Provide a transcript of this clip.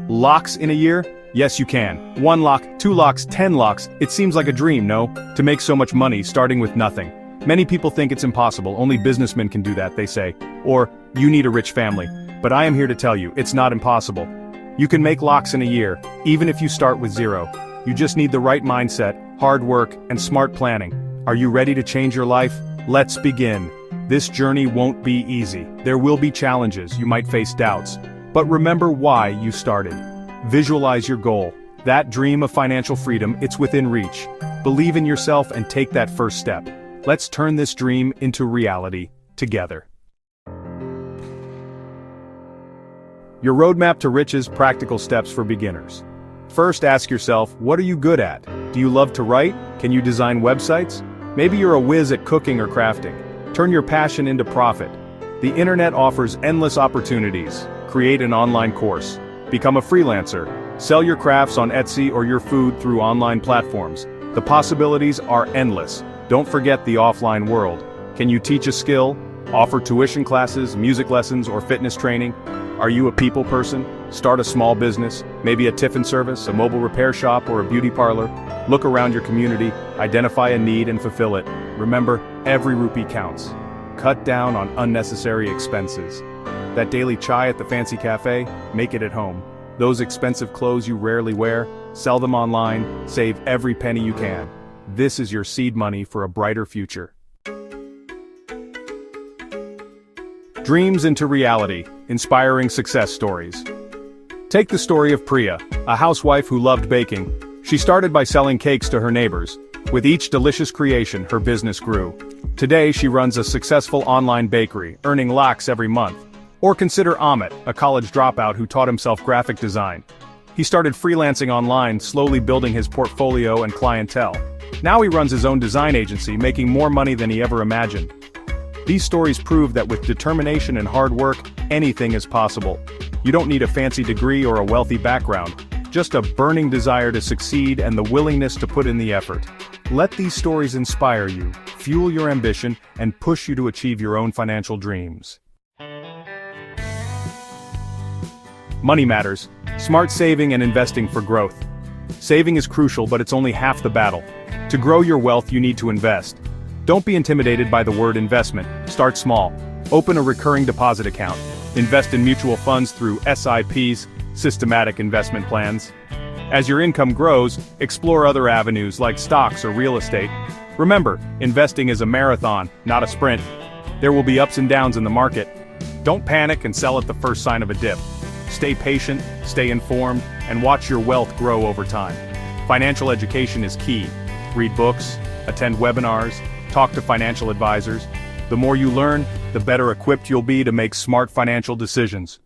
Lakhs in a year? Yes, you can. 1 lakh, 2 lakhs, 10 lakhs, it seems like a dream, no? To make so much money starting with nothing. Many people think it's impossible, only businessmen can do that, they say. Or, you need a rich family. But I am here to tell you, it's not impossible. You can make lakhs in a year, even if you start with zero. You just need the right mindset, hard work, and smart planning. Are you ready to change your life? Let's begin. This journey won't be easy. There will be challenges, you might face doubts. But remember why you started. Visualize your goal. That dream of financial freedom, it's within reach. Believe in yourself and take that first step. Let's turn this dream into reality, together. Your roadmap to riches, practical steps for beginners. First, ask yourself, what are you good at? Do you love to write? Can you design websites? Maybe you're a whiz at cooking or crafting. Turn your passion into profit. The internet offers endless opportunities. Create an online course. Become a freelancer. Sell your crafts on Etsy or your food through online platforms. The possibilities are endless. Don't forget the offline world. Can you teach a skill? Offer tuition classes, music lessons, or fitness training? Are you a people person? Start a small business, maybe a tiffin service, a mobile repair shop, or a beauty parlor. Look around your community, identify a need and fulfill it. Remember, every rupee counts. Cut down on unnecessary expenses. That daily chai at the fancy cafe, make it at home. Those expensive clothes you rarely wear, sell them online, save every penny you can. This is your seed money for a brighter future. Dreams into reality, inspiring success stories. Take the story of Priya, a housewife who loved baking. She started by selling cakes to her neighbors. With each delicious creation, her business grew. Today she runs a successful online bakery, earning lakhs every month. Or consider Amit, a college dropout who taught himself graphic design. He started freelancing online, slowly building his portfolio and clientele. Now he runs his own design agency, making more money than he ever imagined. These stories prove that with determination and hard work, anything is possible. You don't need a fancy degree or a wealthy background, just a burning desire to succeed and the willingness to put in the effort. Let these stories inspire you, fuel your ambition, and push you to achieve your own financial dreams. Money matters. Smart saving and investing for growth. Saving is crucial, but it's only half the battle. To grow your wealth, you need to invest. Don't be intimidated by the word investment. Start small. Open a recurring deposit account. Invest in mutual funds through SIPs, systematic investment plans. As your income grows, explore other avenues like stocks or real estate. Remember, investing is a marathon, not a sprint. There will be ups and downs in the market. Don't panic and sell at the first sign of a dip. Stay patient, stay informed, and watch your wealth grow over time. Financial education is key. Read books, attend webinars, talk to financial advisors. The more you learn, the better equipped you'll be to make smart financial decisions.